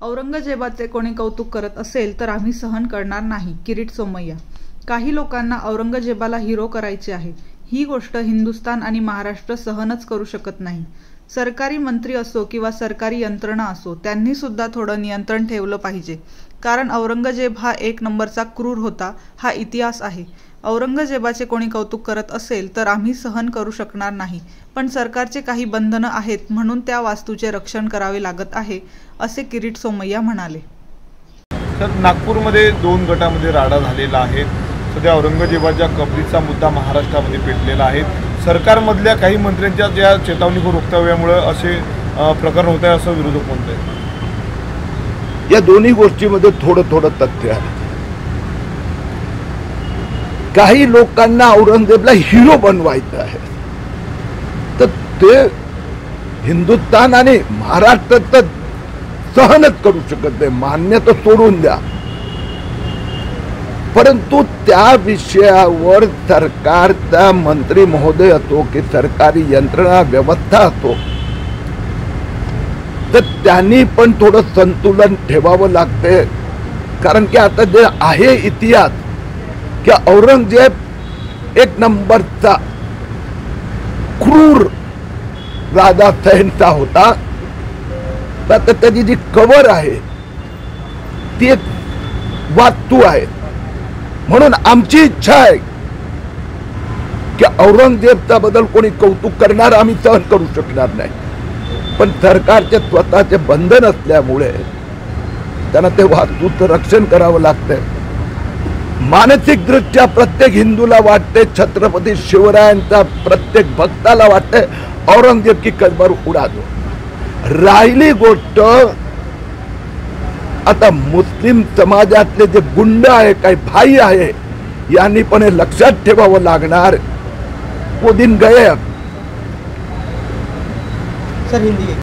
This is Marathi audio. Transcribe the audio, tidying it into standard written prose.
औरंगजेबाचे कोणी कौतुक करत असेल तर आम्ही सहन करणार नाही. किरीट सोमय्या. काही लोकांना औरंगजेबाला हिरो करायचे आहे. ही गोष्ट हिंदुस्थान आणि महाराष्ट्र सहनच करू शकत नाही. सरकारी मंत्री असो किंवा सरकारी यंत्रणा असो, त्यांनी सुद्धा थोडं नियंत्रण ठेवलं पाहिजे. कारण औरंगजेब हा एक नंबरचा क्रूर होता, हा इतिहास आहे. औरंगजेबाचे कोणी कौतुक करत असेल तर आम्ही सहन करू शकणार नाही. पण सरकारचे काही बंधनं आहेत म्हणून त्या वास्तूचे रक्षण करावे लागत आहे, असे किरीट सोमय्या म्हणाले. तर नागपूरमध्ये 2 गटामध्ये राडा झालेला आहे. सध्या औरंगजेबाच्या कबरीचा मुद्दा महाराष्ट्रामध्ये पेटलेला आहे. सरकारमधल्या काही मंत्र्यांच्या ज्या चेतावणीखोर वक्तव्यामुळे असे प्रकरण होत आहे असं विरोधक म्हणत आहेत. या दोन्ही गोष्टींमध्ये थोडं तथ्य आहे. काही लोकांना औरंगजेबला हिरो बनवायचं आहे, तर ते हिंदुस्थान आणि महाराष्ट्र तर सहनच करू शकत नाही. मान्य तर सोडून द्या, परंतु त्या विषयावर सरकारचा मंत्री महोदय असो की सरकारी यंत्रणा व्यवस्था असो, तर त्यांनी पण थोडं संतुलन ठेवावं लागते. कारण की आता जे आहे इतिहास की औरंगजेब एक नंबरचा क्रूर राजा शहेनशाह होता. तर त्याची जी कबर आहे ती एक वास्तू आहे. म्हणून आमची इच्छा आहे की औरंगजेबचा बद्दल कोणी कौतुक करणार आम्ही सहन करू शकणार नाही. पण सरकारचे स्वतःचे बंधन असल्यामुळे त्यांना ते वास्तूचं रक्षण करावं लागतंय. मानसिक दृष्ट्या प्रत्येक हिंदूला वाटते, छत्रपती शिवरायांचा प्रत्येक भक्ताला वाटते औरंगजेब की कबर उडा दो. राहिली गोष्ट आता मुस्लिम समाजातले जे गुंड आहे, काही भाई आहे, यांनी पण हे लक्षात ठेवावं लागणार. वो दिन गए. सर हिंदी